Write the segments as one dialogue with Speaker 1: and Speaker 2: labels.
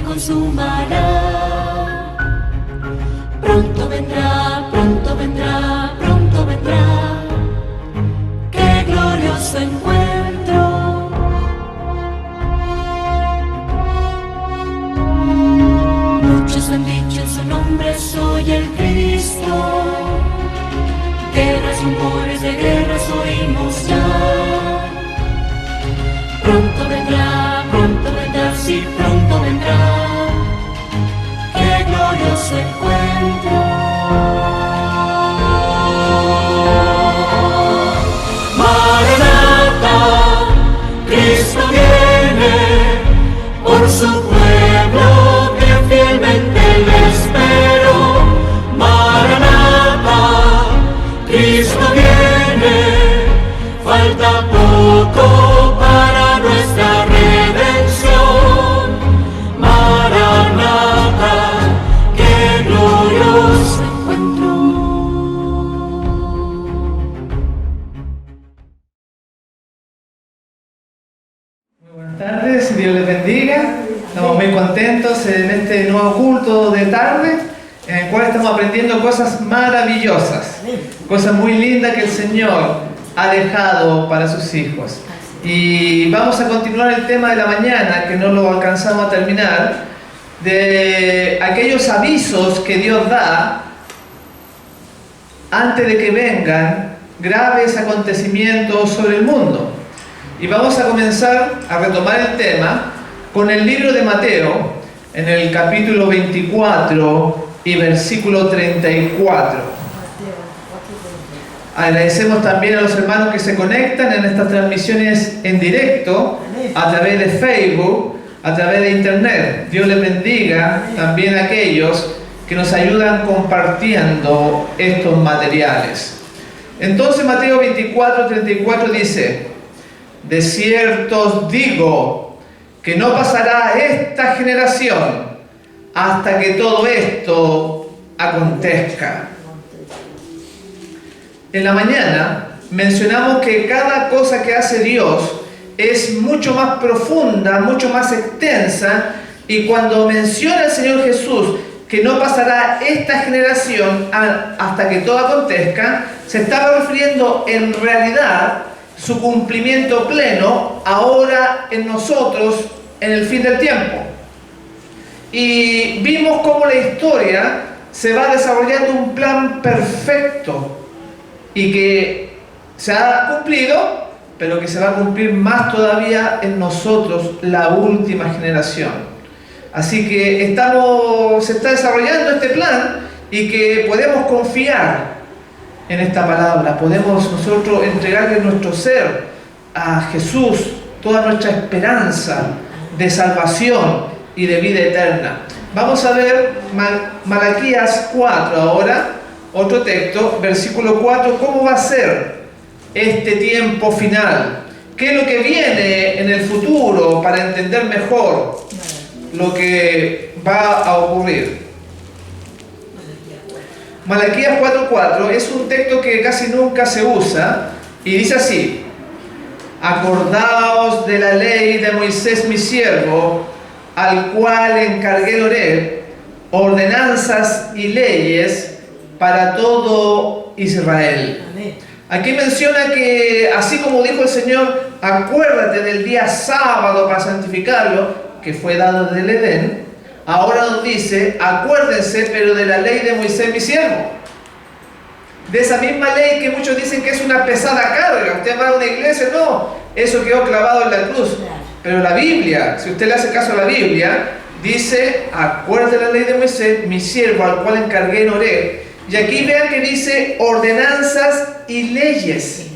Speaker 1: consumará. Pronto vendrá, pronto vendrá, pronto vendrá. Qué glorioso encuentro. Muchos han dicho en su nombre soy el Cristo. Guerras, rumores de guerras oímos ya. Pronto vendrá, sí, pronto vendrá. Qué glorioso encuentro. Maranata, Cristo viene por su pueblo que fielmente le espero. Maranata, Cristo viene, falta poco para nuestra redención. Maranata, qué glorioso encuentro.
Speaker 2: Muy buenas tardes, Dios les bendiga. Estamos muy contentos en este nuevo culto de tarde, en el cual estamos aprendiendo cosas maravillosas, cosas muy lindas que el Señor ha dejado para sus hijos. Y vamos a continuar el tema de la mañana, que no lo alcanzamos a terminar, de aquellos avisos que Dios da antes de que vengan graves acontecimientos sobre el mundo. Y vamos a comenzar a retomar el tema con el libro de Mateo, en el capítulo 24 y versículo 34. Agradecemos también a los hermanos que se conectan en estas transmisiones en directo, a través de Facebook, a través de internet. Dios les bendiga también a aquellos que nos ayudan compartiendo estos materiales. Entonces Mateo 24, 34 dice: de cierto os digo que no pasará esta generación hasta que todo esto acontezca. En la mañana mencionamos que cada cosa que hace Dios es mucho más profunda, mucho más extensa, y cuando menciona el Señor Jesús que no pasará esta generación hasta que todo acontezca, se estaba refiriendo en realidad su cumplimiento pleno ahora en nosotros en el fin del tiempo. Y vimos cómo la historia se va desarrollando un plan perfecto y que se ha cumplido, pero que se va a cumplir más todavía en nosotros, la última generación. Así que se está desarrollando este plan y que podemos confiar en esta palabra. Podemos nosotros entregarle nuestro ser a Jesús, toda nuestra esperanza de salvación y de vida eterna. Vamos a ver Malaquías 4 ahora, otro texto, versículo 4, cómo va a ser este tiempo final, qué es lo que viene en el futuro para entender mejor lo que va a ocurrir. Malaquías 4:4 es un texto que casi nunca se usa y dice así: acordaos de la ley de Moisés mi siervo, al cual encargué en Horeb ordenanzas y leyes para todo Israel. Amén. Aquí menciona que así como dijo el Señor, acuérdate del día sábado para santificarlo, que fue dado desde el Edén, ahora nos dice, acuérdense pero de la ley de Moisés mi siervo. De esa misma ley que muchos dicen que es una pesada carga. Usted va a una iglesia, no, eso quedó clavado en la cruz. Pero la Biblia, si usted le hace caso a la Biblia, dice, acuérdate de la ley de Moisés, mi siervo, al cual encargué en Horeb. Y aquí vean que dice ordenanzas y leyes.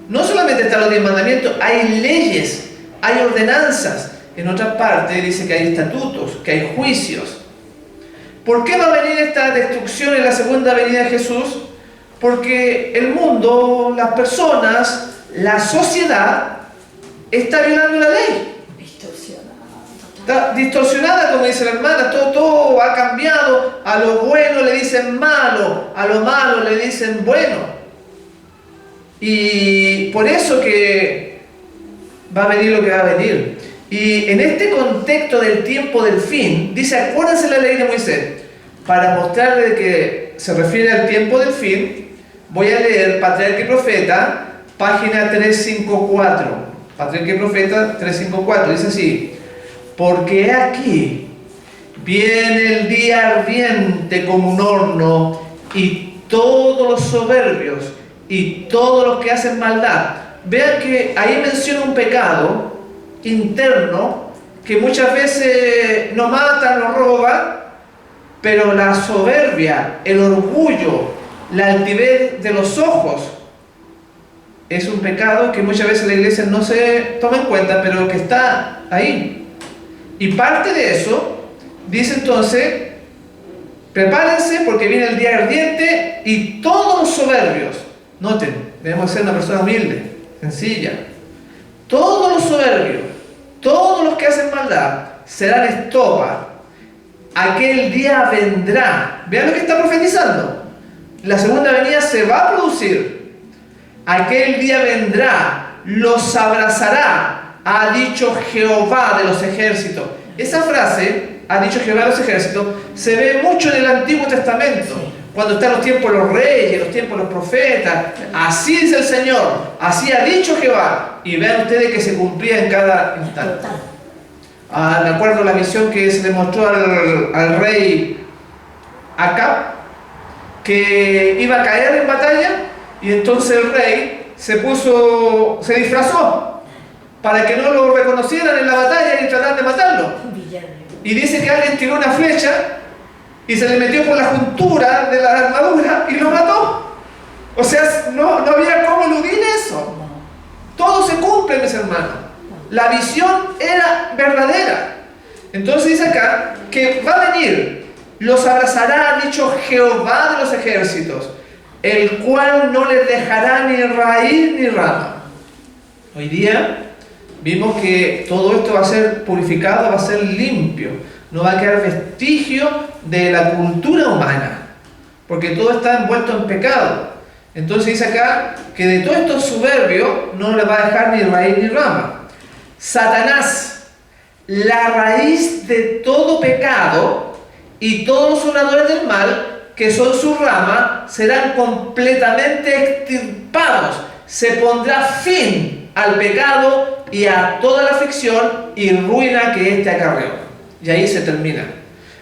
Speaker 2: No solamente están los 10 mandamientos, hay leyes, hay ordenanzas. En otra parte dice que hay estatutos, que hay juicios. ¿Por qué va a venir esta destrucción en la segunda venida de Jesús? Porque el mundo, las personas, la sociedad está violando la ley. Está distorsionada, como dice la hermana, todo ha cambiado. A lo bueno le dicen malo, a lo malo le dicen bueno. Y por eso que va a venir lo que va a venir. Y en este contexto del tiempo del fin, dice, acuérdense la ley de Moisés. Para mostrarle que se refiere al tiempo del fin, voy a leer Patriarca y Profeta, página 354. Patriarca y Profeta 354, dice así: porque he aquí, viene el día ardiente como un horno, y todos los soberbios y todos los que hacen maldad. Vean que ahí menciona un pecado interno que muchas veces nos matan, nos roban, pero la soberbia, el orgullo, la altivez de los ojos es un pecado que muchas veces la iglesia no se toma en cuenta, pero que está ahí. Y parte de eso dice entonces: prepárense porque viene el día ardiente, y todos los soberbios, noten, debemos ser una persona humilde, sencilla, todos los soberbios, todos los que hacen maldad serán estopa. Aquel día vendrá. Vean lo que está profetizando. La segunda venida se va a producir. Aquel día vendrá, los abrazará, ha dicho Jehová de los ejércitos. Esa frase, ha dicho Jehová de los ejércitos, se ve mucho en el Antiguo Testamento, cuando están los tiempos de los reyes, los tiempos de los profetas. Así dice el Señor, así ha dicho Jehová. Y vean ustedes que se cumplía en cada instante. Me acuerdo la visión que se le mostró al rey Acab, que iba a caer en batalla, y entonces el rey se disfrazó para que no lo reconocieran en la batalla y trataran de matarlo. Y dice que alguien tiró una flecha y se le metió por la juntura de la armadura y lo mató. O sea, no había cómo eludir eso. Todo se cumple, mis hermanos. La visión era verdadera. Entonces dice acá que va a venir, los abrazará, ha dicho Jehová de los ejércitos, el cual no les dejará ni raíz ni rama. Hoy día vimos que todo esto va a ser purificado, va a ser limpio, no va a quedar vestigio de la cultura humana, porque todo está envuelto en pecado. Entonces dice acá que de todos estos soberbios no le va a dejar ni raíz ni rama. Satanás, la raíz de todo pecado, y todos los oradores del mal, que son su rama, serán completamente extirpados. Se pondrá fin al pecado y a toda la aflicción y ruina que éste acarreó. Y ahí se termina.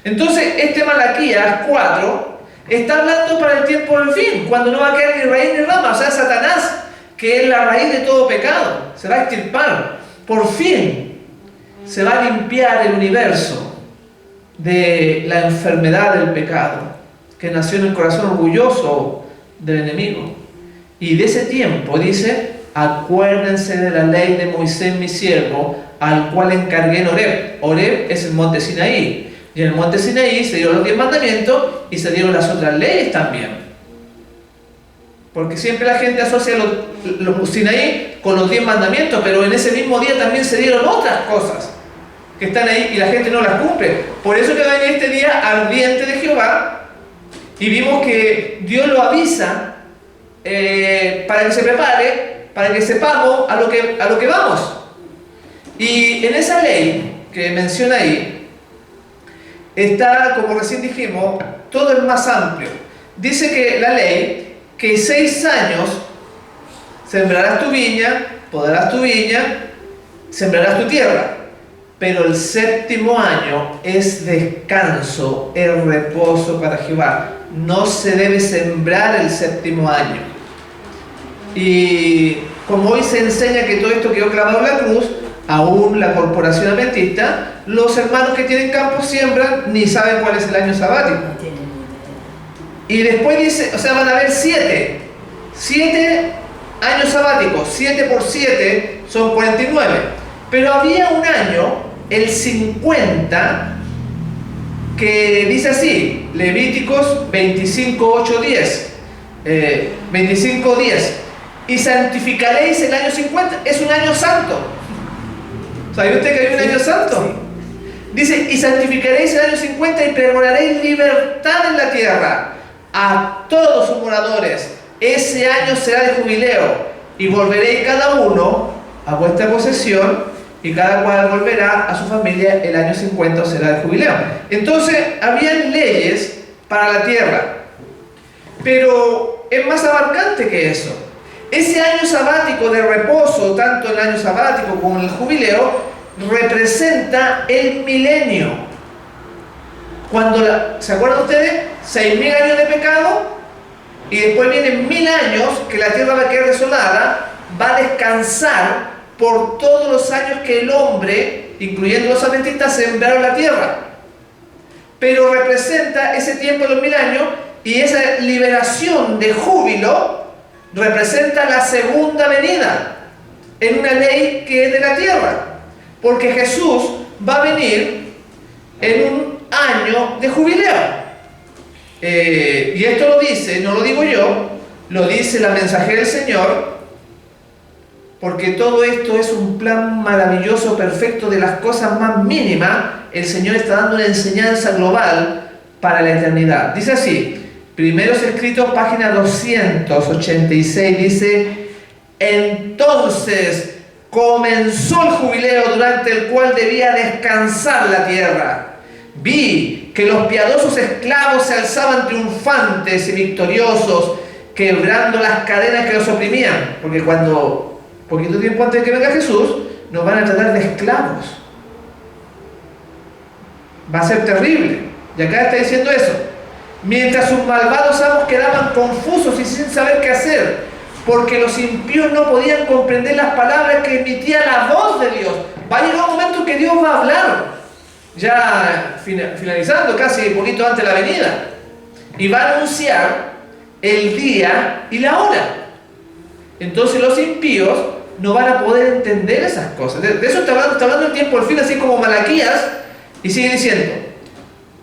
Speaker 2: Entonces, este Malaquías 4 está hablando para el tiempo del fin, cuando no va a quedar ni raíz ni rama. O sea, Satanás, que es la raíz de todo pecado, se va a extirpar. Por fin se va a limpiar el universo de la enfermedad del pecado que nació en el corazón orgulloso del enemigo. Y de ese tiempo dice: acuérdense de la ley de Moisés mi siervo, al cual encargué en Horeb. Horeb es el monte Sinaí, y en el monte Sinaí se dieron los 10 mandamientos y se dieron las otras leyes también. Porque siempre la gente asocia los Sinaí con los 10 mandamientos, pero en ese mismo día también se dieron otras cosas que están ahí y la gente no las cumple. Por eso que va a venir este día ardiente de Jehová, y vimos que Dios lo avisa para que se prepare, para que sepamos a lo que vamos. Y en esa ley que menciona ahí está, como recién dijimos, todo el más amplio. Dice que la ley, que 6 años sembrarás tu viña, podarás tu viña, sembrarás tu tierra, pero el 7º año es descanso, es reposo para Jehová. No se debe sembrar el 7º año. Y como hoy se enseña que todo esto quedó clavado en la cruz, aún la corporación adventista, los hermanos que tienen campos siembran, ni saben cuál es el año sabático. Y después dice, o sea, van a haber 7 años sabáticos. 7 por 7 son 49. Pero había un año, el 50, que dice así, Levíticos 25, 8, 10. 25, 10. Y santificaréis el año 50, es un año santo. ¿Sabe usted que hay un año santo? Dice, y santificaréis el año 50 y pregonaréis libertad en la tierra a todos sus moradores. Ese año será de jubileo, y volveréis cada uno a vuestra posesión y cada cual volverá a su familia el año 50, o será el jubileo. Entonces, habían leyes para la tierra, pero es más abarcante que eso. Ese año sabático de reposo, tanto el año sabático como el jubileo, representa el milenio. ¿Se acuerdan ustedes? 6.000 años de pecado, y después vienen 1.000 años que la tierra va a quedar desolada, va a descansar por todos los años que el hombre, incluyendo los adventistas, sembraron la tierra. Pero representa ese tiempo de los 1.000 años, y esa liberación de júbilo representa la segunda venida en una ley que es de la tierra, porque Jesús va a venir en un año de jubileo. Y esto lo dice, no lo digo yo, lo dice la mensajera del Señor, porque todo esto es un plan maravilloso, perfecto, de las cosas más mínimas. El Señor está dando una enseñanza global para la eternidad. Dice así, Primeros Escritos, página 286, dice: entonces comenzó el jubileo durante el cual debía descansar la tierra. Vi que los piadosos esclavos se alzaban triunfantes y victoriosos, quebrando las cadenas que los oprimían. Porque poquito tiempo antes de que venga Jesús, nos van a tratar de esclavos. Va a ser terrible. Y acá está diciendo eso. Mientras sus malvados amos quedaban confusos y sin saber qué hacer, porque los impíos no podían comprender las palabras que emitía la voz de Dios. Va a llegar un momento en que Dios va a hablar, ya finalizando casi un poquito antes de la venida, y va a anunciar el día y la hora. Entonces los impíos no van a poder entender esas cosas. De eso está hablando el tiempo del fin, así como Malaquías, y sigue diciendo: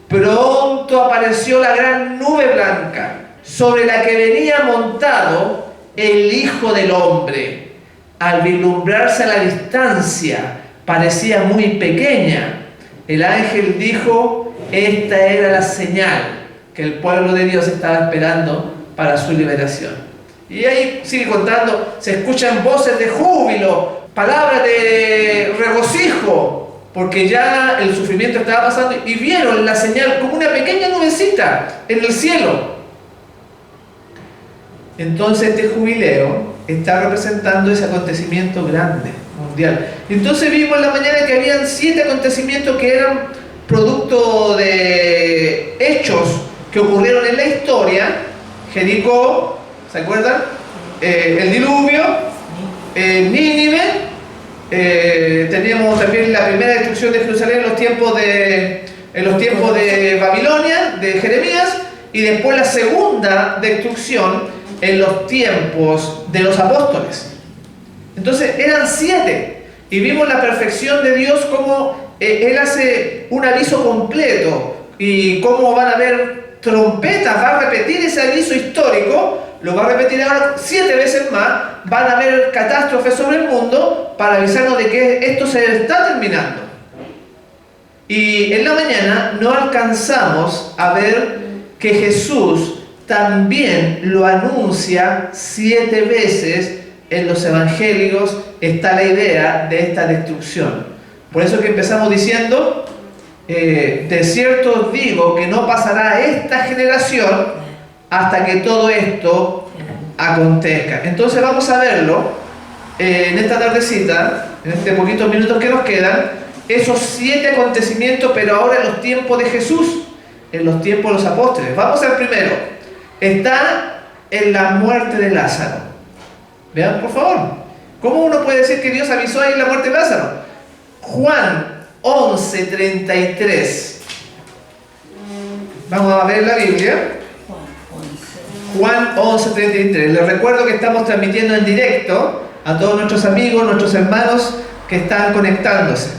Speaker 2: pronto apareció la gran nube blanca, sobre la que venía montado el Hijo del Hombre. Al vislumbrarse a la distancia, parecía muy pequeña. El ángel dijo: esta era la señal que el pueblo de Dios estaba esperando para su liberación. Y ahí sigue contando, se escuchan voces de júbilo, palabras de regocijo, porque ya el sufrimiento estaba pasando, y vieron la señal como una pequeña nubecita en el cielo. Entonces este jubileo está representando ese acontecimiento grande, mundial. Entonces vimos en la mañana que habían 7 acontecimientos que eran producto de hechos que ocurrieron en la historia. Jericó, ¿se acuerdan? El diluvio, Nínive, teníamos también la primera destrucción de Jerusalén en los tiempos de Babilonia, de Jeremías, y después la segunda destrucción en los tiempos de los apóstoles. Entonces eran 7, y vimos la perfección de Dios, como Él hace un aviso completo, y cómo van a haber trompetas, va a repetir ese aviso histórico, lo va a repetir ahora 7 veces más. Van a haber catástrofes sobre el mundo para avisarnos de que esto se está terminando. Y en la mañana no alcanzamos a ver que Jesús también lo anuncia 7 veces en los evangelios. Está la idea de esta destrucción. Por eso que empezamos diciendo: de cierto os digo que no pasará esta generación hasta que todo esto acontezca. Entonces vamos a verlo en esta tardecita, en este poquitos minutos que nos quedan, esos 7 acontecimientos, pero ahora en los tiempos de Jesús, en los tiempos de los apóstoles. Vamos al primero. Está en la muerte de Lázaro. Vean por favor, ¿cómo uno puede decir que Dios avisó ahí la muerte de Lázaro? Juan 11:33. Vamos a ver la Biblia. Juan 11:33. Les recuerdo que estamos transmitiendo en directo a todos nuestros amigos, nuestros hermanos que están conectándose.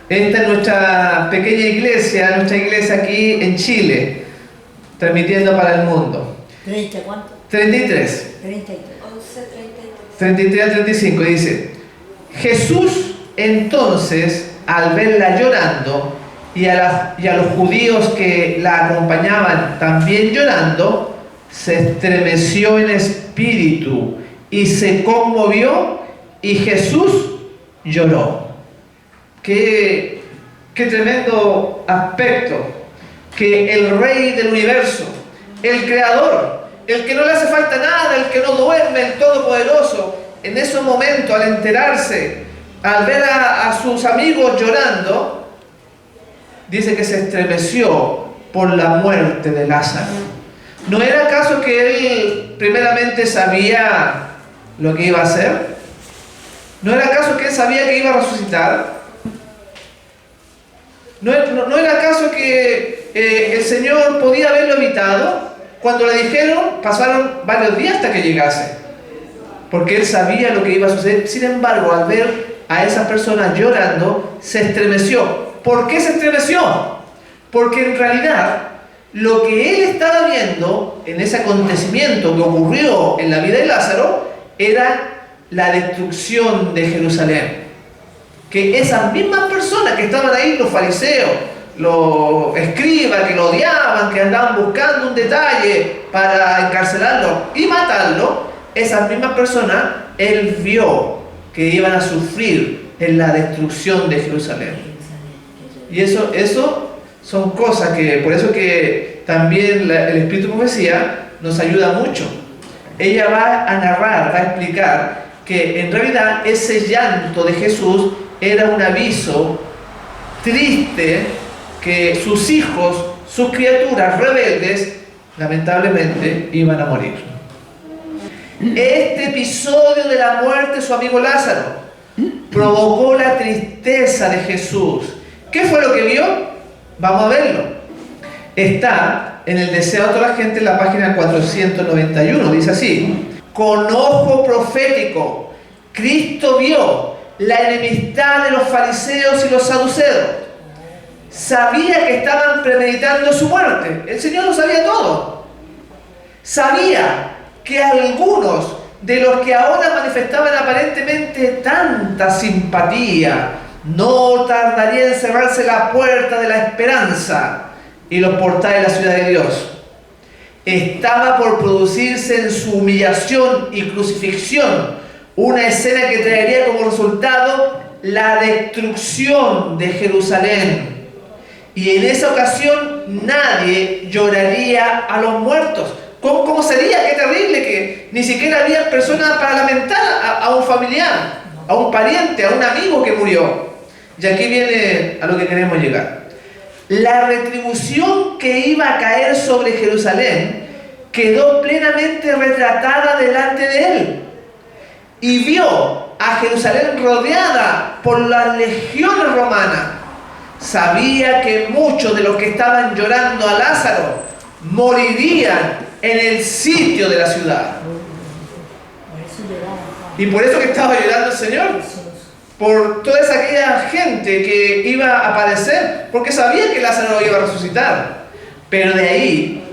Speaker 3: 11:33.
Speaker 2: Esta es nuestra pequeña iglesia, nuestra iglesia aquí en Chile, transmitiendo para el mundo.
Speaker 3: ¿30 cuánto?
Speaker 2: 33.
Speaker 3: 33.
Speaker 2: 33 al 35 dice: Jesús entonces, al verla llorando, y a los judíos que la acompañaban también llorando, se estremeció en espíritu y se conmovió, y Jesús lloró. Qué tremendo aspecto, que el Rey del universo, el Creador, el que no le hace falta nada, el que no duerme, el Todopoderoso, en ese momento, al enterarse, al ver a sus amigos llorando, dice que se estremeció por la muerte de Lázaro. ¿No era acaso que él primeramente sabía lo que iba a hacer? ¿No era acaso que él sabía que iba a resucitar? ¿No era acaso que el Señor podía haberlo evitado? Cuando le dijeron, pasaron varios días hasta que llegase, porque él sabía lo que iba a suceder. Sin embargo, al ver a esas personas llorando, se estremeció. ¿Por qué se estremeció? Porque en realidad lo que él estaba viendo en ese acontecimiento que ocurrió en la vida de Lázaro era la destrucción de Jerusalén. Que esas mismas personas que estaban ahí, los fariseos, los escribas, que lo odiaban, que andaban buscando un detalle para encarcelarlo y matarlo, esas mismas personas, él vio que iban a sufrir en la destrucción de Jerusalén. Y eso son cosas que, por eso que también el Espíritu de Profecía nos ayuda mucho. Ella va a narrar, va a explicar que en realidad ese llanto de Jesús era un aviso triste que sus hijos, sus criaturas rebeldes, lamentablemente iban a morir. Este episodio de la muerte de su amigo Lázaro provocó la tristeza de Jesús. ¿Qué fue lo que vio? Vamos a verlo. Está en el Deseo de toda la gente en la página 491. Dice así: con ojo profético, Cristo vio la enemistad de los fariseos y los saduceos. Sabía que estaban premeditando su muerte. El Señor lo sabía todo. Sabía que algunos de los que ahora manifestaban aparentemente tanta simpatía no tardaría en cerrarse la puerta de la esperanza y los portales de la ciudad de Dios. Estaba por producirse en su humillación y crucifixión una escena que traería como resultado la destrucción de Jerusalén. Y en esa ocasión nadie lloraría a los muertos. ¿Cómo sería? Qué terrible que ni siquiera había personas para lamentar a un familiar, a un pariente, a un amigo que murió. Y aquí viene a lo que queremos llegar. La retribución que iba a caer sobre Jerusalén quedó plenamente retratada delante de él. Y vio a Jerusalén rodeada por las legiones romanas. Sabía que muchos de los que estaban llorando a Lázaro morirían en el sitio de la ciudad. Y por eso que estaba llorando el Señor, por toda aquella gente que iba a padecer, porque sabía que Lázaro iba a resucitar. Pero de ahí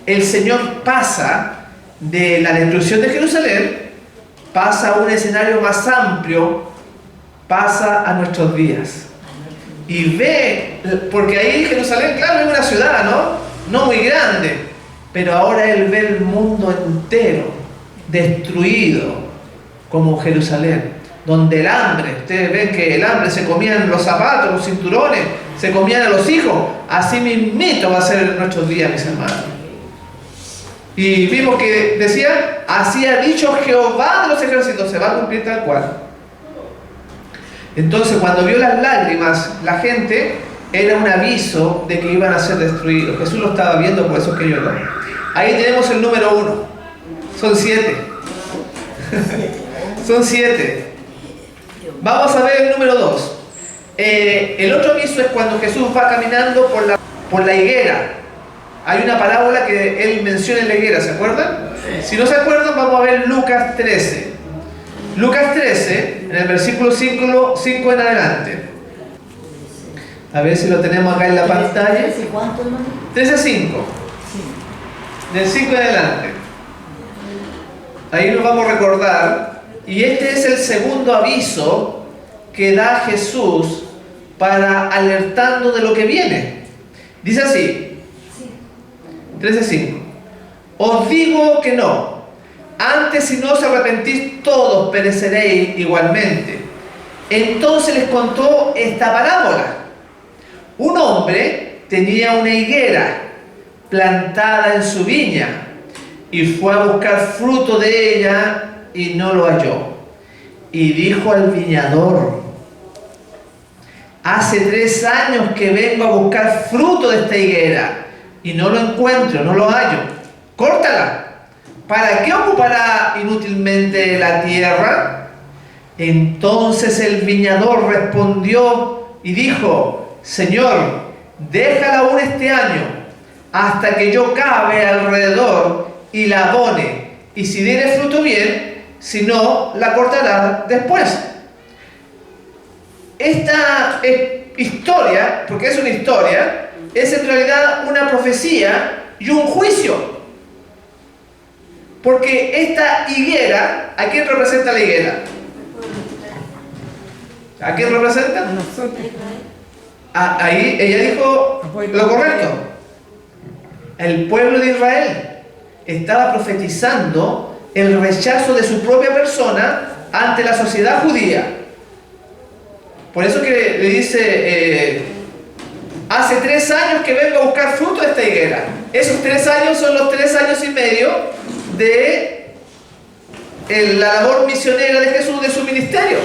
Speaker 2: el Señor pasa de la destrucción de Jerusalén, pasa a un escenario más amplio, pasa a nuestros días. Y ve, porque ahí Jerusalén, claro, es una ciudad, no muy grande, pero ahora él ve el mundo entero destruido como Jerusalén, donde el hambre, ustedes ven que el hambre se comían los zapatos, los cinturones, se comían a los hijos. Así mismito va a ser en nuestros días, mis hermanos. Y vimos que decía, así ha dicho Jehová de los ejércitos, se va a cumplir tal cual. Entonces, cuando vio las lágrimas, la gente, era un aviso de que iban a ser destruidos. Jesús lo estaba viendo, por eso es que lloró. Ahí tenemos el número 1. Son 7. Son 7. Vamos a ver el número 2. El otro aviso es cuando Jesús va caminando por la higuera. Hay una parábola que él menciona en la higuera, ¿se acuerdan? Si no se acuerdan, vamos a ver Lucas 13. Lucas 13, en el versículo 5 en adelante. A ver si lo tenemos acá en la pantalla. 13:5. Del 5 en adelante. Ahí nos vamos a recordar. Y este es el segundo aviso que da Jesús para alertando de lo que viene. Dice así. 13:5. Os digo que no. Antes, si no os arrepentís, todos pereceréis igualmente. Entonces les contó esta parábola. Un hombre tenía una higuera plantada en su viña y fue a buscar fruto de ella y no lo halló. Y dijo al viñador: hace 3 años que vengo a buscar fruto de esta higuera y no lo encuentro, no lo hallo. Córtala. ¿Para qué ocupará inútilmente la tierra? Entonces el viñador respondió y dijo: Señor, déjala aún este año, hasta que yo cabe alrededor y la abone, y si diere fruto bien, si no, la cortará después. Esta historia, porque es una historia, es en realidad una profecía y un juicio. Porque esta higuera, ¿a quién representa la higuera? ¿A quién representa?
Speaker 4: A nosotros.
Speaker 2: Ahí ella dijo lo correcto. El pueblo de Israel estaba profetizando el rechazo de su propia persona ante la sociedad judía. Por eso que le dice, hace 3 años que vengo a buscar fruto de esta higuera. Esos 3 años son los 3 años y medio de la labor misionera de Jesús, de su ministerio.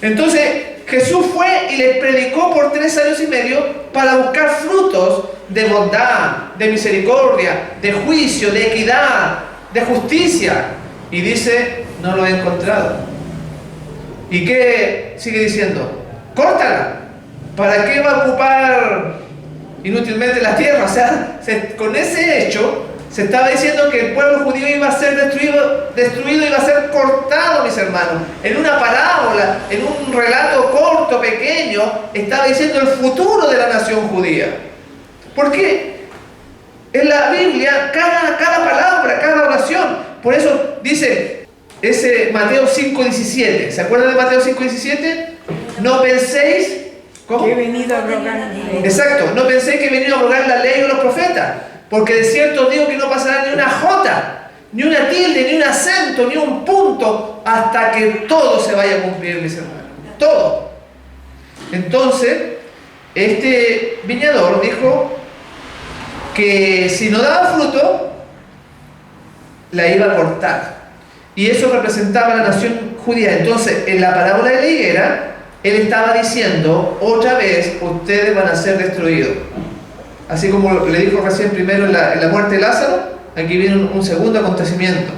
Speaker 2: Entonces Jesús fue y les predicó por 3 años y medio para buscar frutos de bondad, de misericordia, de juicio, de equidad, de justicia. Y dice: no lo he encontrado. ¿Y qué sigue diciendo? Córtala. ¿Para qué va a ocupar inútilmente la tierra? O sea, con ese hecho se estaba diciendo que el pueblo judío iba a ser destruido, iba a ser cortado, mis hermanos. En una parábola, en un relato corto, pequeño, estaba diciendo el futuro de la nación judía. Porque en la Biblia, cada palabra, cada oración, por eso dice ese Mateo 5:17. ¿Se acuerdan de Mateo 5:17? No penséis... ¿Cómo?
Speaker 4: Que he venido a rogar la ley.
Speaker 2: Exacto, no penséis que he venido a abrogar la ley o los profetas, porque de cierto os digo que no pasará ni una jota, ni una tilde, ni un acento, ni un punto, hasta que todo se vaya a cumplir, mis hermanos. Todo. Entonces, este viñador dijo que si no daba fruto, la iba a cortar. Y eso representaba a la nación judía. Entonces, en la parábola de la higuera, él estaba diciendo: otra vez ustedes van a ser destruidos. Así como le dijo recién primero en la muerte de Lázaro, aquí viene un segundo acontecimiento.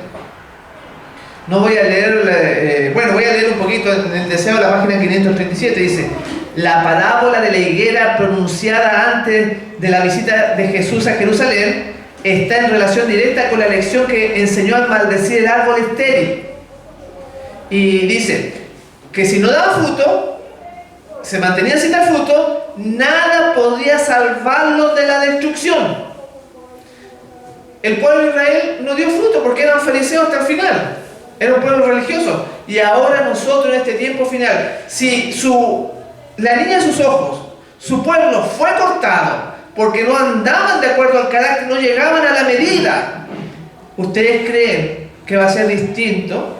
Speaker 2: No voy a leer, voy a leer un poquito en el deseo de la página 537. Dice: la parábola de la higuera pronunciada antes de la visita de Jesús a Jerusalén está en relación directa con la lección que enseñó al maldecir el árbol estéril. Y dice que si no daba fruto, se mantenía sin dar fruto, nada podría salvarlos de la destrucción. El pueblo de Israel no dio fruto porque eran fariseos hasta el final. Era un pueblo religioso. Y ahora nosotros en este tiempo final, si la niña de sus ojos, su pueblo fue cortado porque no andaban de acuerdo al carácter, no llegaban a la medida, ¿ustedes creen que va a ser distinto?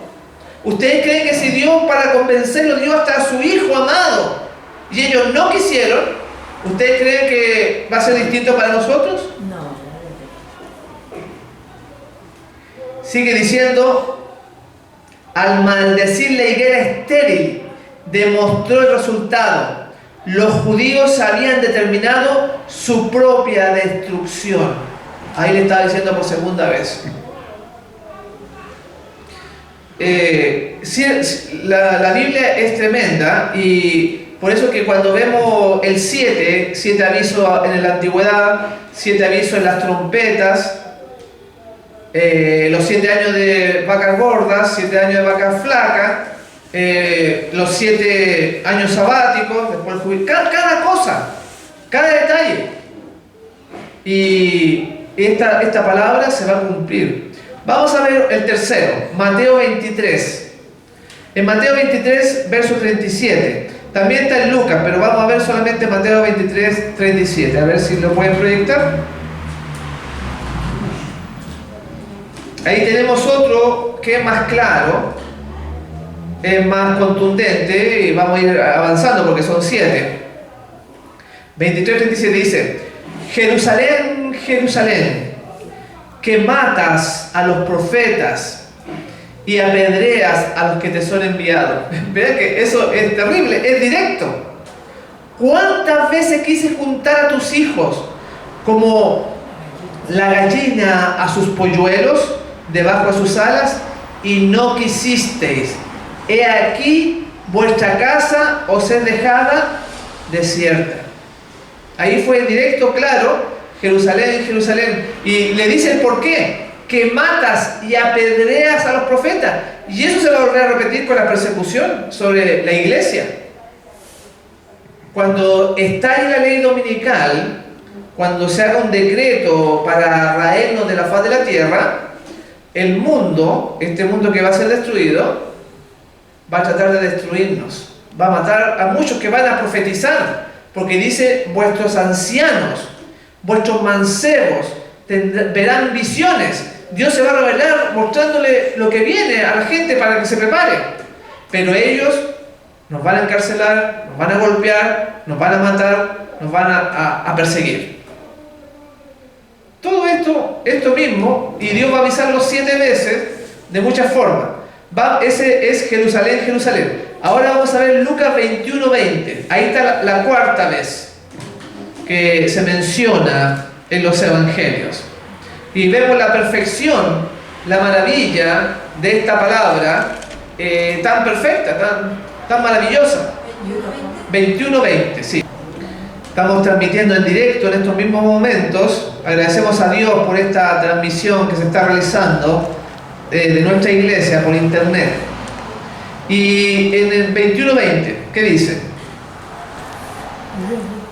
Speaker 2: ¿Ustedes creen que si Dios, para convencerlos, dio hasta a su hijo amado y ellos no quisieron, ¿ustedes creen que va a ser distinto para nosotros?
Speaker 3: No.
Speaker 2: Sigue diciendo: al maldecir la higuera estéril, demostró el resultado. Los judíos habían determinado su propia destrucción. Ahí le estaba diciendo por segunda vez. La Biblia es tremenda, y por eso que cuando vemos el 7 avisos en la antigüedad, 7 avisos en las trompetas, los 7 años de vacas gordas, 7 años de vacas flacas, los 7 años sabáticos, después el jubileo, cada cosa, cada detalle. Y esta palabra se va a cumplir. Vamos a ver el tercero, Mateo 23. En Mateo 23, verso 37. También está en Lucas, pero vamos a ver solamente Mateo 23, 37. A ver si lo pueden proyectar. Ahí tenemos otro que es más claro. es más contundente y vamos a ir avanzando porque son 7. 23-37 dice: Jerusalén, Jerusalén, que matas a los profetas y apedreas a los que te son enviados. Vean que eso es terrible, es directo. ¿Cuántas veces quise juntar a tus hijos como la gallina a sus polluelos debajo de sus alas, y no quisisteis? He aquí vuestra casa os es dejada desierta. Ahí fue directo, claro: Jerusalén, Jerusalén. Y le dice el por qué: que matas y apedreas a los profetas. Y eso se va a volver a repetir con la persecución sobre la iglesia. Cuando está en la ley dominical, cuando se haga un decreto para raernos de la faz de la tierra, el mundo, este mundo que va a ser destruido, va a tratar de destruirnos. Va a matar a muchos que van a profetizar, porque dice: vuestros ancianos, vuestros mancebos verán visiones. Dios se va a revelar mostrándole lo que viene a la gente para que se prepare. Pero ellos nos van a encarcelar, nos van a golpear, nos van a matar, nos van a perseguir. Todo esto mismo, y Dios va a avisarlo 7 veces de muchas formas. Ese es Jerusalén, Jerusalén. Ahora vamos a ver Lucas 21:20. Ahí está la 4ª vez que se menciona en los evangelios. Y vemos la perfección, la maravilla de esta palabra tan perfecta, tan maravillosa. 21:20, sí. Estamos transmitiendo en directo en estos mismos momentos. Agradecemos a Dios por esta transmisión que se está realizando de nuestra iglesia por internet. Y en el 21:20, ¿qué dice?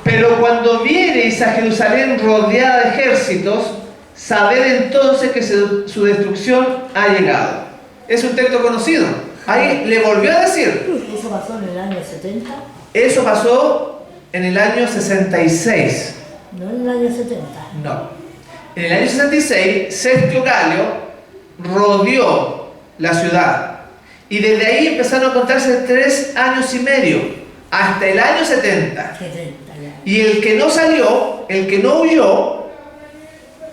Speaker 2: Pero cuando viereis a Jerusalén rodeada de ejércitos, sabed entonces que su destrucción ha llegado. Es un texto conocido. Ahí le volvió a decir.
Speaker 3: ¿Eso pasó en el año 70?
Speaker 2: Eso pasó en el año 66.
Speaker 3: ¿No en el año 70?
Speaker 2: No. En el año 66, Sergio Galio rodeó la ciudad. Y desde ahí empezaron a contarse 3 años y medio, hasta el año 70.
Speaker 3: 70 ya.
Speaker 2: Y el que no salió, el que no huyó,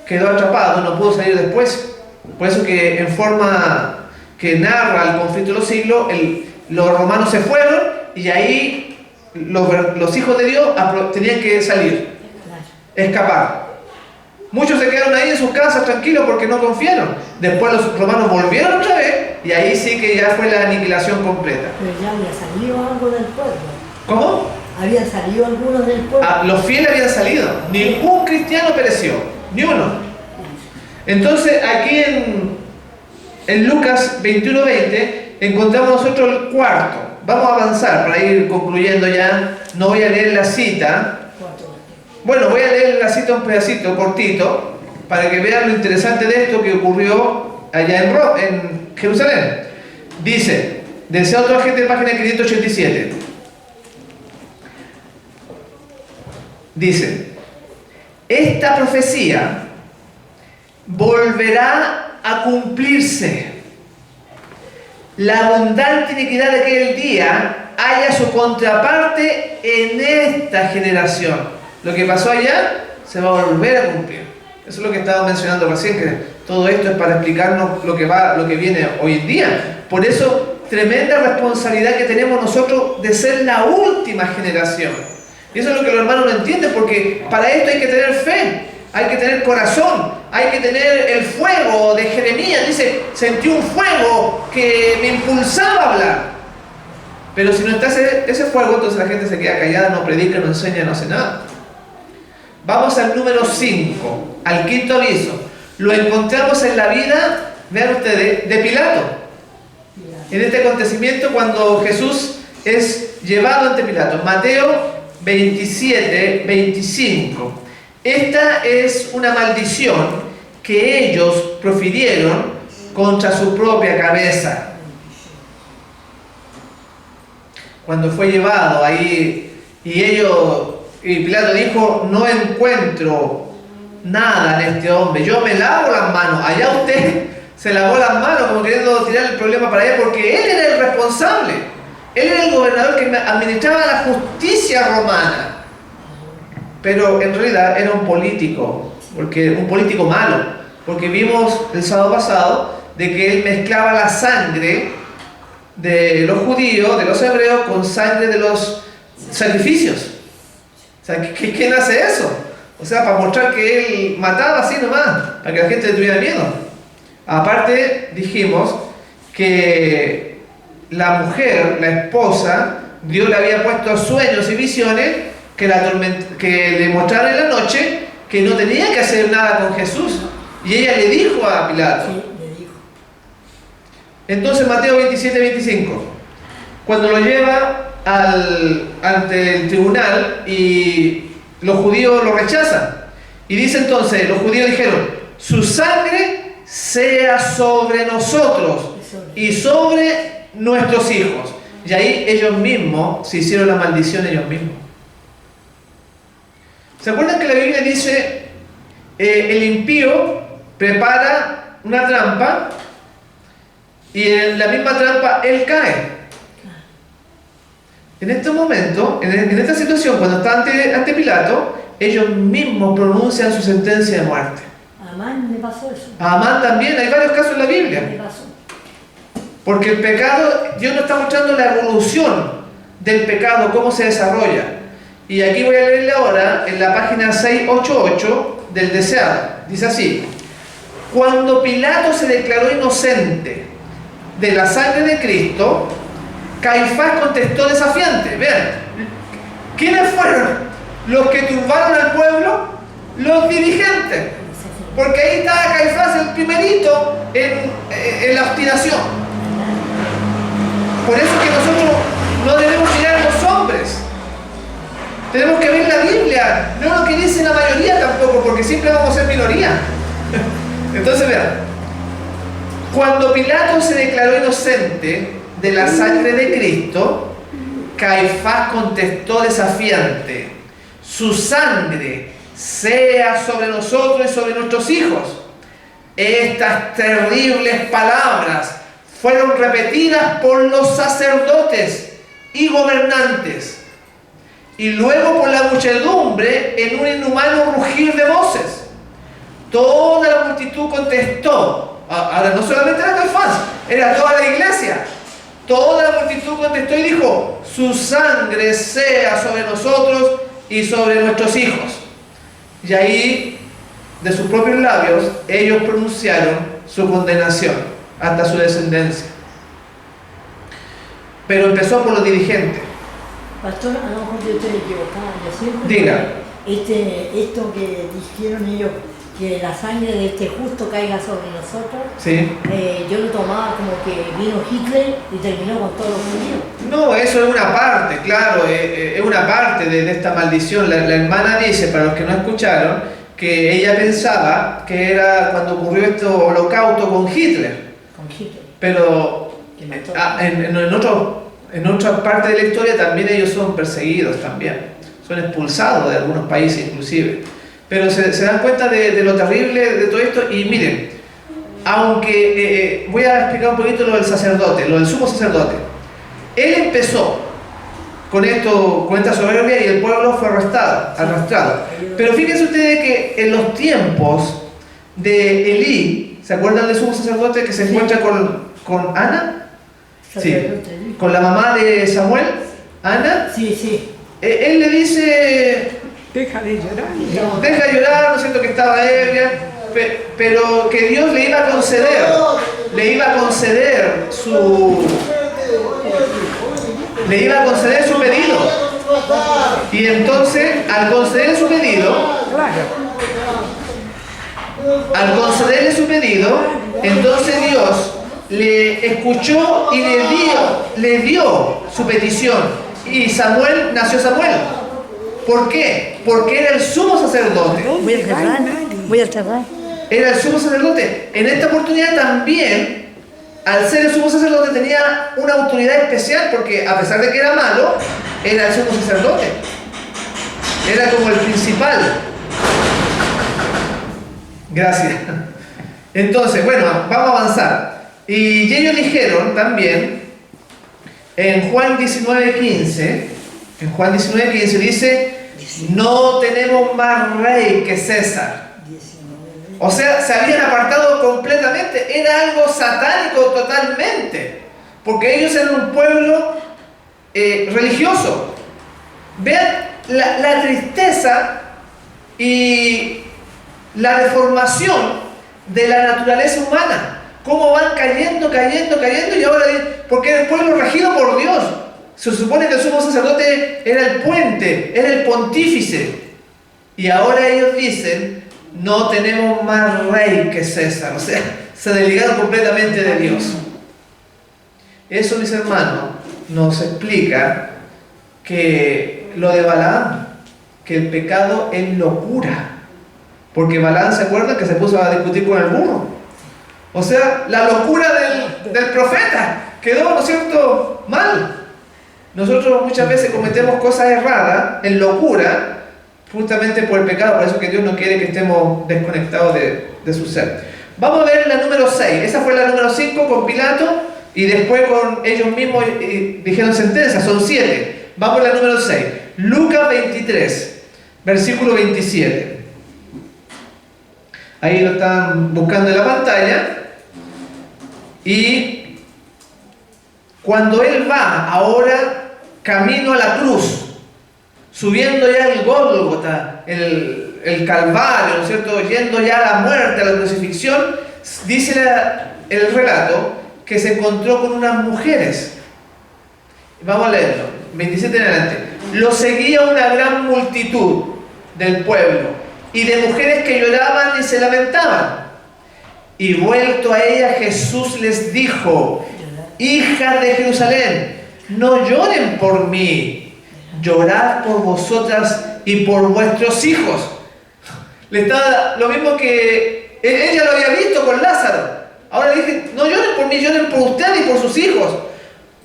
Speaker 2: quedó atrapado, no pudo salir después. Por eso que en forma que narra el conflicto de los siglos, los romanos se fueron y ahí los hijos de Dios tenían que salir, escapar. Muchos se quedaron ahí en sus casas tranquilos porque no confiaron. Después los romanos volvieron otra vez y ahí sí que ya fue la aniquilación completa.
Speaker 3: Pero ya había salido algo del pueblo.
Speaker 2: ¿Cómo?
Speaker 3: Habían salido algunos del pueblo.
Speaker 2: Los fieles habían salido. Ningún cristiano pereció, ni uno. Entonces aquí en Lucas 21:20 encontramos nosotros el 4. Vamos a avanzar para ir concluyendo ya. No voy a leer la cita. Bueno, voy a leer la cita un pedacito cortito para que vean lo interesante de esto que ocurrió allá en Jerusalén. Dice, desea otro agente de página 587. Dice: esta profecía volverá a cumplirse. La abundante iniquidad de aquel día haya su contraparte en esta generación. Lo que pasó allá se va a volver a cumplir. Eso es lo que estaba mencionando recién, que todo esto es para explicarnos lo que viene hoy en día. Por eso, tremenda responsabilidad que tenemos nosotros de ser la última generación. Y eso es lo que los hermanos no entienden, porque para esto hay que tener fe, hay que tener corazón, hay que tener el fuego de Jeremías. Dice: sentí un fuego que me impulsaba a hablar. Pero si no está ese fuego, entonces la gente se queda callada, no predica, no enseña, no hace nada. Vamos al número 5, al quinto aviso. Lo encontramos en la vida, vean ustedes, de Pilato. En este acontecimiento cuando Jesús es llevado ante Pilato. Mateo 27:25. Esta es una maldición que ellos profirieron contra su propia cabeza. Cuando fue llevado ahí y Pilato dijo: no encuentro nada en este hombre, yo me lavo las manos, allá usted se lavó las manos como queriendo tirar el problema para él, porque él era el responsable. Él era el gobernador que administraba la justicia romana. Pero en realidad era un político malo, porque vimos el sábado pasado de que él mezclaba la sangre de los judíos, de los hebreos, con sangre de los sacrificios. O sea, ¿quién hace eso? O sea, para mostrar que él mataba así nomás, para que la gente le tuviera miedo. Aparte, dijimos que la mujer, la esposa, Dios le había puesto sueños y visiones que le mostraron en la noche que no tenía que hacer nada con Jesús. Y ella le dijo a Pilato.
Speaker 3: Sí, le dijo.
Speaker 2: Entonces Mateo 27-25, cuando lo lleva ante el tribunal y los judíos lo rechazan. Y dice entonces, los judíos dijeron, su sangre sea sobre nosotros y sobre nuestros hijos. Y ahí ellos mismos se hicieron la maldición ellos mismos. ¿Se acuerdan que la Biblia dice, el impío prepara una trampa y en la misma trampa él cae? En este momento, en esta situación, cuando está ante Pilato, ellos mismos pronuncian su sentencia de muerte.
Speaker 3: A Amán le pasó eso.
Speaker 2: A Amán también, hay varios casos en la Biblia.
Speaker 3: Le pasó.
Speaker 2: Porque el pecado, Dios nos está mostrando la evolución del pecado, cómo se desarrolla. Y aquí voy a leerle ahora en la página 688 del Deseado. Dice así: cuando Pilato se declaró inocente de la sangre de Cristo, Caifás contestó desafiante. Vean, ¿quiénes fueron los que turbaron al pueblo? Los dirigentes. Porque ahí estaba Caifás, el primerito en la obstinación. Por eso es que nosotros no debemos mirar a los hombres. Tenemos que ver la Biblia, no lo que dice la mayoría tampoco, porque siempre vamos a ser minoría. Entonces vean, cuando Pilato se declaró inocente de la sangre de Cristo, Caifás contestó desafiante: su sangre sea sobre nosotros y sobre nuestros hijos. Estas terribles palabras fueron repetidas por los sacerdotes y gobernantes, y luego por la muchedumbre en un inhumano rugir de voces. Toda la multitud contestó. Ahora no solamente era Caifás, era toda la iglesia. Toda la multitud contestó y dijo: su sangre sea sobre nosotros y sobre nuestros hijos. Y ahí, de sus propios labios, ellos pronunciaron su condenación hasta su descendencia. Pero empezó por los dirigentes.
Speaker 3: Pastor, a lo mejor yo estoy equivocado. Yo siempre
Speaker 2: Diga.
Speaker 3: Esto que dijeron ellos, que la sangre de este justo caiga sobre nosotros,
Speaker 2: ¿Sí?
Speaker 3: yo lo tomaba como que vino Hitler y terminó con todos los judíos.
Speaker 2: No, eso es una parte, claro, es una parte de esta maldición. La hermana dice, para los que no escucharon, que ella pensaba que era cuando ocurrió este holocausto con Hitler.
Speaker 3: Con Hitler.
Speaker 2: Pero
Speaker 3: Que mató.
Speaker 2: en otra parte de la historia también ellos son perseguidos también. Son expulsados de algunos países inclusive. Pero se dan cuenta de lo terrible de todo esto. Y miren, aunque voy a explicar un poquito lo del sacerdote, lo del sumo sacerdote. Él empezó con esta soberbia y el pueblo fue arrastrado. Pero fíjense ustedes que en los tiempos de Elí, ¿se acuerdan del sumo sacerdote que se encuentra con Ana? Sí, con la mamá de Samuel, Ana.
Speaker 3: Sí, sí.
Speaker 2: Él le dice:
Speaker 4: Deja de llorar.
Speaker 2: deja de llorar, no siento que estaba ebria, pero que Dios le iba a conceder su pedido. Y entonces, al concederle su pedido, entonces Dios le escuchó y le dio su petición. Y nació Samuel. ¿Por qué? Porque era el sumo sacerdote.
Speaker 3: Voy a cerrar.
Speaker 2: Era el sumo sacerdote. En esta oportunidad también, al ser el sumo sacerdote, tenía una autoridad especial, porque a pesar de que era malo, era el sumo sacerdote. Era como el principal. Gracias. Entonces, bueno, vamos a avanzar. Y ellos dijeron también, en Juan 19:15, dice, no tenemos más rey que César.
Speaker 3: 19.
Speaker 2: O sea, se habían apartado completamente, era algo satánico totalmente, porque ellos eran un pueblo religioso. Vean la tristeza y la deformación de la naturaleza humana, cómo van cayendo, y ahora, porque era el pueblo regido por Dios. Se supone que el sumo sacerdote era el puente, era el pontífice, y ahora ellos dicen, no tenemos más rey que César. O sea, se desligaron completamente de Dios. Eso, mis hermanos, nos explica que lo de Balaam, que el pecado es locura. Porque Balaam, ¿se acuerdan que se puso a discutir con el burro? O sea, la locura del profeta quedó, ¿no es cierto?, mal. Nosotros muchas veces cometemos cosas erradas, en locura, justamente por el pecado. Por eso que Dios no quiere que estemos desconectados de su ser. Vamos a ver la número 6. Esa fue la número 5 con Pilato, y después con ellos mismos dijeron sentencia, son 7. Vamos a la número 6. Lucas 23, versículo 27. Ahí lo están buscando en la pantalla. Y cuando él va ahora camino a la cruz, subiendo ya el Gólgota, el Calvario, ¿no es cierto?, yendo ya a la muerte, a la crucifixión, dice el relato que se encontró con unas mujeres. Vamos a leerlo, 27 en adelante. Lo seguía una gran multitud del pueblo y de mujeres que lloraban y se lamentaban. Y vuelto a ella, Jesús les dijo: hijas de Jerusalén, no lloren por mí, llorad por vosotras y por vuestros hijos. Le estaba lo mismo que ella lo había visto con Lázaro. Ahora le dije, no lloren por mí, lloren por ustedes y por sus hijos.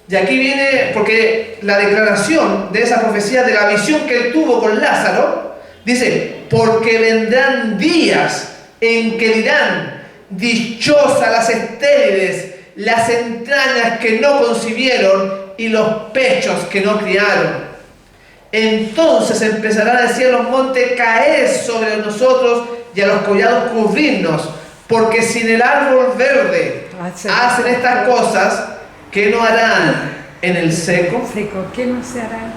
Speaker 2: Y aquí viene, porque la declaración de esa profecía, de la visión que él tuvo con Lázaro, dice, porque vendrán días en que dirán, dichosas las estériles, las entrañas que no concibieron y los pechos que no criaron. Entonces empezarán a decir a los montes, caed sobre nosotros, y a los collados cubrirnos, porque sin el árbol verde hacen estas cosas, ¿qué no harán en el seco?
Speaker 4: ¿Qué no se hará?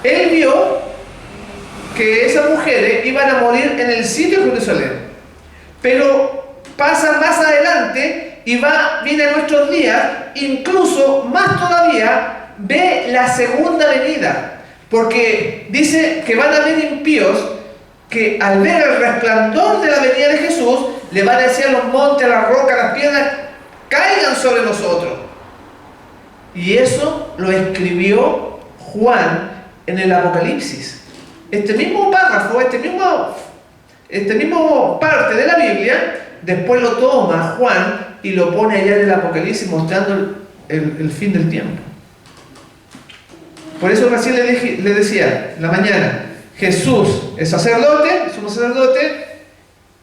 Speaker 2: Él vio que esas mujeres iban a morir en el sitio de Jerusalén, pero pasa más adelante y viene a nuestros días, incluso más todavía, ve la segunda venida, porque dice que van a haber impíos que al ver el resplandor de la venida de Jesús, le van a decir a los montes, a las rocas, a las piedras, caigan sobre nosotros. Y eso lo escribió Juan en el Apocalipsis. Este mismo párrafo, este mismo parte de la Biblia, después lo toma Juan y lo pone allá en el Apocalipsis, mostrando el fin del tiempo. Por eso recién le decía en la mañana, Jesús es sacerdote, sumo sacerdote,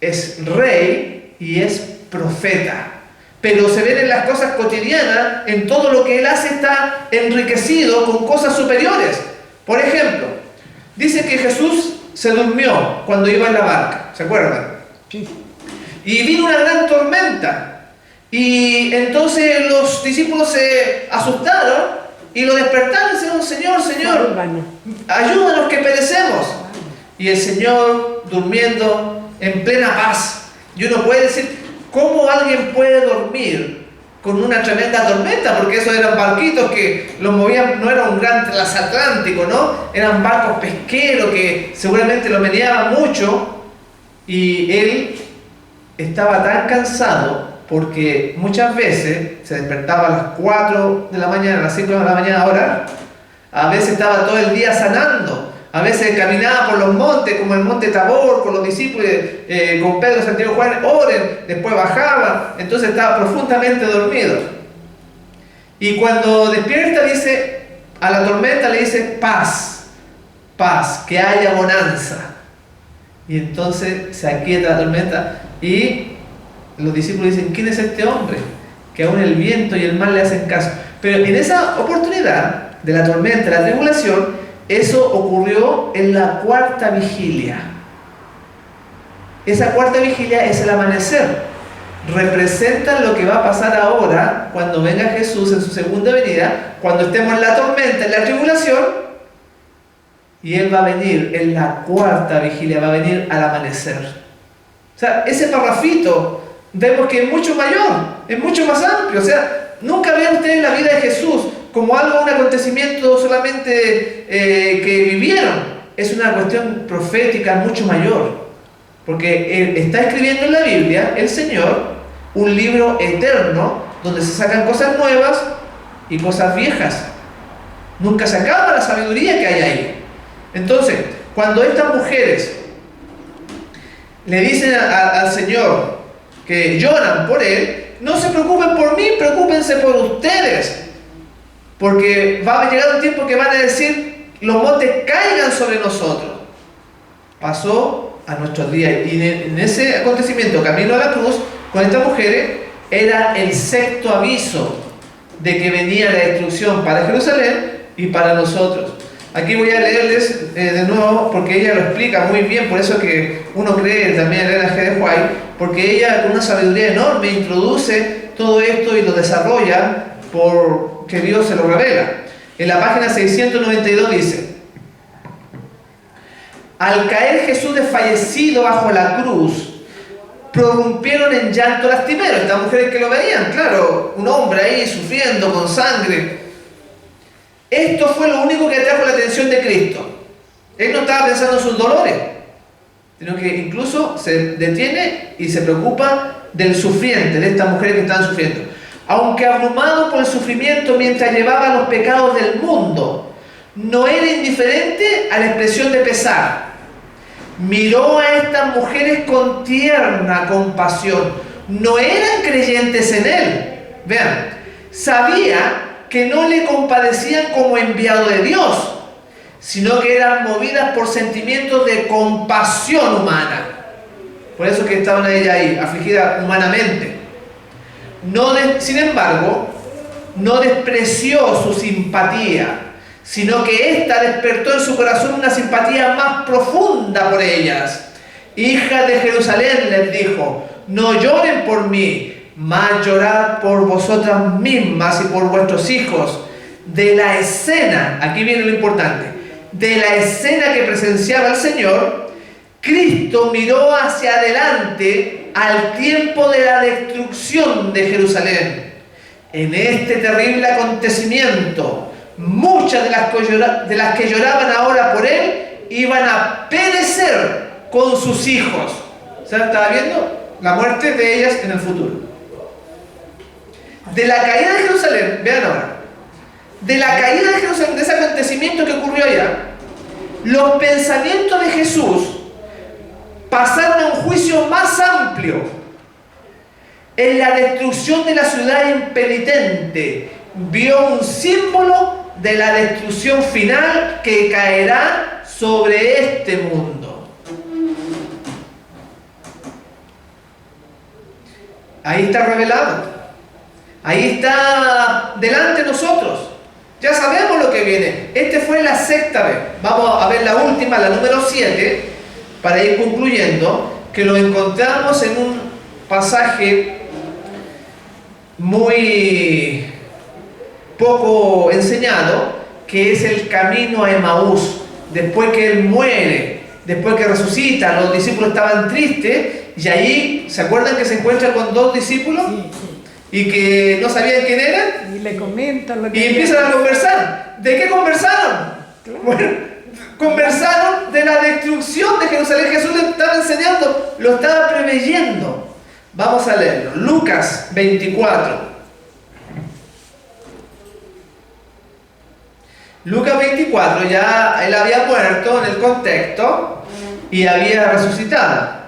Speaker 2: es rey y es profeta. Pero se ven en las cosas cotidianas, en todo lo que él hace está enriquecido con cosas superiores. Por ejemplo, dice que Jesús se durmió cuando iba en la barca, ¿se acuerdan?
Speaker 4: Sí.
Speaker 2: Y vino una gran tormenta. Y entonces los discípulos se asustaron y lo despertaron y dijeron, Señor, Señor, ayúdanos que perecemos. Y el Señor durmiendo en plena paz. Y uno puede decir, ¿cómo alguien puede dormir con una tremenda tormenta? Porque esos eran barquitos que los movían, no era un gran transatlántico, ¿no? Eran barcos pesqueros que seguramente lo meneaban mucho. Y él estaba tan cansado porque muchas veces se despertaba a las 4 de la mañana, a las 5 de la mañana a orar. A veces estaba todo el día sanando. A veces caminaba por los montes, como el monte Tabor, con los discípulos, con Pedro, Santiago, Juan, oren. Después bajaba. Entonces estaba profundamente dormido. Y cuando despierta, dice, a la tormenta le dice, paz, paz, que haya bonanza. Y entonces se aquieta la tormenta y los discípulos dicen, ¿quién es este hombre? Que aún el viento y el mar le hacen caso. Pero en esa oportunidad de la tormenta, de la tribulación, eso ocurrió en la cuarta vigilia. Esa cuarta vigilia es el amanecer. Representa lo que va a pasar ahora cuando venga Jesús en su segunda venida, cuando estemos en la tormenta, en la tribulación, y Él va a venir en la cuarta vigilia, va a venir al amanecer. O sea, ese parrafito vemos que es mucho mayor, es mucho más amplio. O sea, nunca vean ustedes la vida de Jesús como algo, un acontecimiento solamente que vivieron. Es una cuestión profética mucho mayor. Porque Él está escribiendo en la Biblia, el Señor, un libro eterno donde se sacan cosas nuevas y cosas viejas. Nunca se acaba la sabiduría que hay ahí. Entonces, cuando estas mujeres le dicen al Señor que lloran por Él, no se preocupen por mí, preocúpense por ustedes. Porque va a llegar un tiempo que van a decir, los montes caigan sobre nosotros. Pasó a nuestros días, y en ese acontecimiento camino a la cruz con estas mujeres era el sexto aviso de que venía la destrucción para Jerusalén y para nosotros. Aquí voy a leerles de nuevo, porque ella lo explica muy bien, por eso que uno cree también en Elena G. de White, porque ella con una sabiduría enorme introduce todo esto y lo desarrolla porque Dios se lo revela. En la página 692 dice: al caer Jesús desfallecido bajo la cruz, prorrumpieron en llanto lastimero. Estas mujeres que lo veían, claro, un hombre ahí sufriendo con sangre. Esto fue lo único que atrajo la atención de Cristo. Él no estaba pensando en sus dolores, sino que incluso se detiene y se preocupa del sufriente, de estas mujeres que estaban sufriendo. Aunque abrumado por el sufrimiento mientras llevaba los pecados del mundo, no era indiferente a la expresión de pesar. Miró a estas mujeres con tierna compasión. No eran creyentes en Él. Vean, sabía que no le compadecían como enviado de Dios, sino que eran movidas por sentimientos de compasión humana. Por eso que estaban ella ahí, afligida humanamente. Sin embargo, no despreció su simpatía, sino que ésta despertó en su corazón una simpatía más profunda por ellas. Hijas de Jerusalén, les dijo, no lloren por mí, mas llorad por vosotras mismas y por vuestros hijos. De la escena, aquí viene lo importante, de la escena que presenciaba el Señor, Cristo miró hacia adelante al tiempo de la destrucción de Jerusalén. En este terrible acontecimiento, muchas de las que lloraban ahora por Él iban a perecer con sus hijos. ¿Se estaba viendo? La muerte de ellas en el futuro. De la caída de Jerusalén, vean ahora, de la caída de Jerusalén, de ese acontecimiento que ocurrió allá, los pensamientos de Jesús pasaron a un juicio más amplio en la destrucción de la ciudad impenitente. Vio un símbolo de la destrucción final que caerá sobre este mundo. Ahí está revelado. Ahí está delante de nosotros. Ya sabemos lo que viene. Este fue la sexta vez. Vamos a ver la última, la número 7, para ir concluyendo, que lo encontramos en un pasaje muy poco enseñado, que es el camino a Emaús. Después que Él muere, después que resucita, los discípulos estaban tristes, y ahí, ¿se acuerdan que se encuentra con dos discípulos?
Speaker 3: Sí, sí.
Speaker 2: Y que no sabían quién eran,
Speaker 4: Y le comentan lo que...
Speaker 2: y empiezan a conversar. ¿De qué conversaron?
Speaker 4: Claro.
Speaker 2: Bueno, conversaron de la destrucción de Jerusalén. Jesús le estaba enseñando, lo estaba preveyendo. Vamos a leerlo. Lucas 24. Lucas 24, ya Él había muerto en el contexto y había resucitado.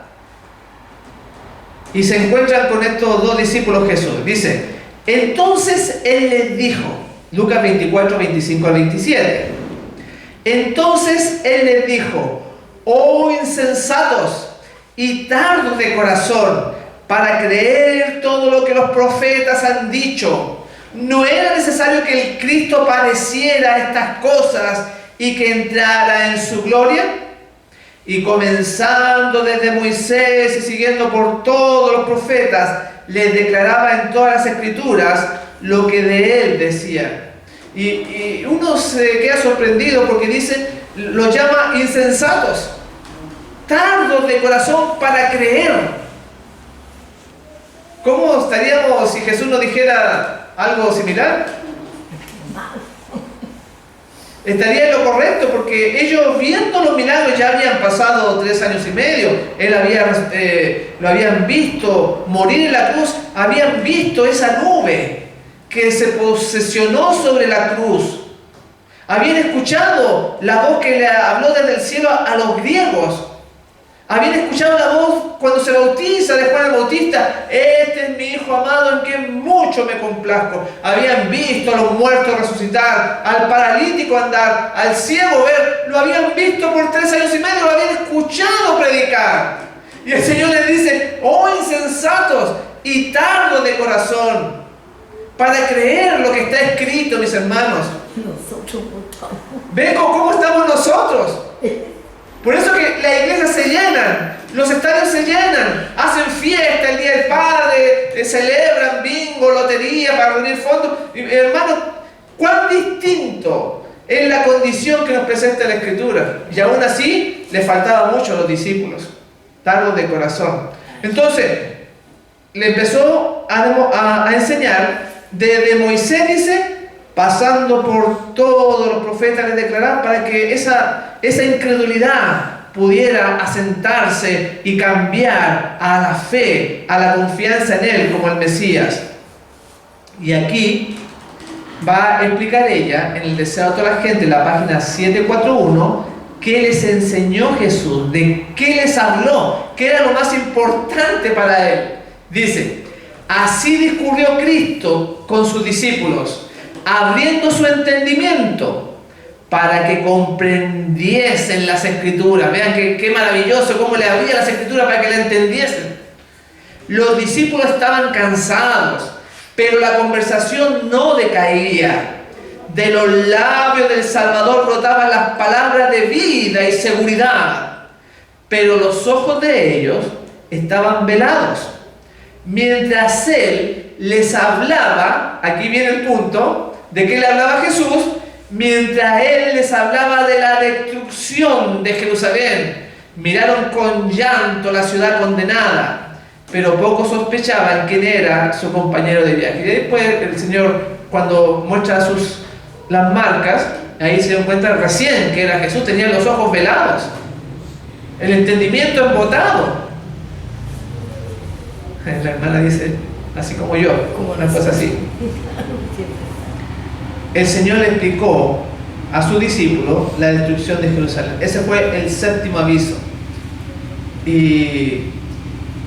Speaker 2: Y se encuentran con estos dos discípulos Jesús. Dice, entonces Él les dijo, Lucas 24, 25 al 27. Entonces Él les dijo, oh insensatos y tardos de corazón, para creer todo lo que los profetas han dicho. ¿No era necesario que el Cristo padeciera estas cosas y que entrara en su gloria? Y comenzando desde Moisés y siguiendo por todos los profetas, les declaraba en todas las escrituras lo que de él decía. Y uno se queda sorprendido porque dice, los llama insensatos, tardos de corazón para creer. ¿Cómo estaríamos si Jesús nos dijera algo similar? Estaría en lo correcto, porque ellos viendo los milagros ya habían pasado 3 años y medio. Lo habían visto morir en la cruz, habían visto esa nube que se posesionó sobre la cruz. Habían escuchado la voz que le habló desde el cielo a los griegos. Habían escuchado la voz cuando se bautiza de Juan el Bautista: este es mi hijo amado en quien mucho me complazco. Habían visto a los muertos resucitar, al paralítico andar, al ciego ver. Lo habían visto por 3 años y medio, lo habían escuchado predicar. Y el Señor les dice: oh insensatos y tardos de corazón para creer lo que está escrito, mis hermanos. ¿Ven cómo estamos nosotros? Por eso que las iglesias se llenan, los estadios se llenan, hacen fiesta el Día del Padre, celebran bingo, lotería para reunir fondos. Hermanos, cuán distinto es la condición que nos presenta la Escritura. Y aún así, le faltaba mucho a los discípulos, tardos de corazón. Entonces, le empezó a enseñar desde Moisés, dice, pasando por todos los profetas, les declaraban para que esa incredulidad pudiera asentarse y cambiar a la fe, a la confianza en Él como el Mesías. Y aquí va a explicar ella, en el deseo de toda la gente, en la página 741, qué les enseñó Jesús, de qué les habló, qué era lo más importante para Él. Dice: así discurrió Cristo con sus discípulos, abriendo su entendimiento para que comprendiesen las Escrituras. Vean qué maravilloso, cómo le abría las Escrituras para que la entendiesen. Los discípulos estaban cansados, pero la conversación no decaía. De los labios del Salvador brotaban las palabras de vida y seguridad, pero los ojos de ellos estaban velados. Mientras Él les hablaba, aquí viene el punto, ¿de qué le hablaba Jesús? Mientras Él les hablaba de la destrucción de Jerusalén, miraron con llanto la ciudad condenada, pero poco sospechaban quién era su compañero de viaje. Y después el Señor, cuando muestra las marcas, ahí se dan cuenta recién que era Jesús. Tenía los ojos velados, el entendimiento embotado. La hermana dice, así como yo, una cosa así. El Señor le explicó a su discípulo la destrucción de Jerusalén. Ese fue el 7º aviso. Y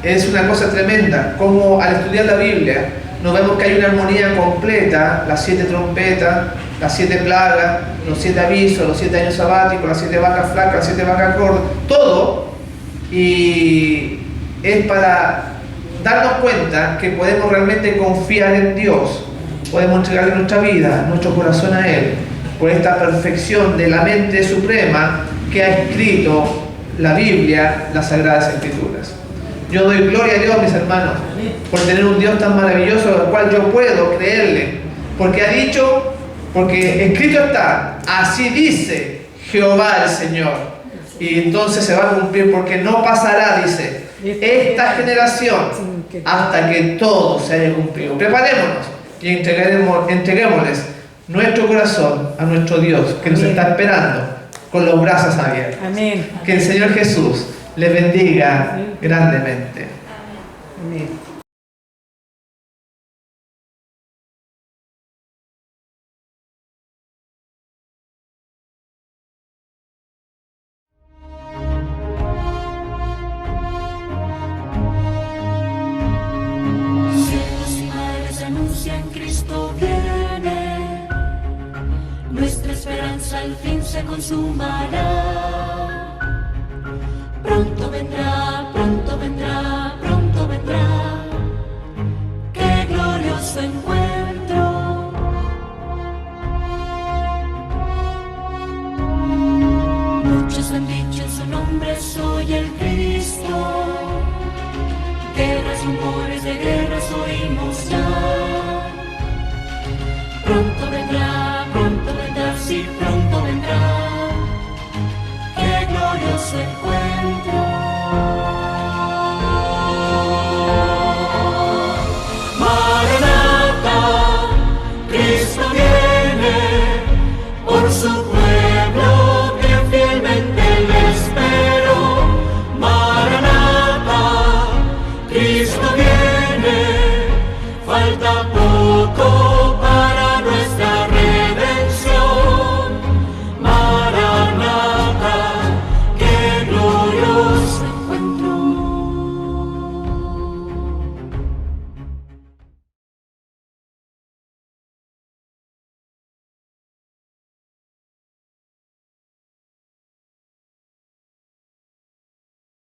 Speaker 2: es una cosa tremenda, como al estudiar la Biblia nos vemos que hay una armonía completa: las 7 trompetas, las 7 plagas, los 7 avisos, los 7 años sabáticos, las 7 vacas flacas, las 7 vacas gordas, todo. Y es para darnos cuenta que podemos realmente confiar en Dios. Podemos entregarle nuestra vida, nuestro corazón a Él, por esta perfección de la mente suprema que ha escrito la Biblia, las Sagradas Escrituras. Yo doy gloria a Dios, mis hermanos, por tener un Dios tan maravilloso al cual yo puedo creerle, porque ha dicho, porque escrito está: así dice Jehová el Señor. Y entonces se va a cumplir, porque no pasará, dice, esta generación hasta que todo se haya cumplido. Preparémonos y entreguémosles nuestro corazón a nuestro Dios, que nos está esperando con los brazos abiertos.
Speaker 4: Amén.
Speaker 2: Que el Señor Jesús les bendiga grandemente.
Speaker 4: Amén.
Speaker 1: Cielos y mares anuncian Cristo viene, nuestra esperanza al fin se consumará. Pronto vendrá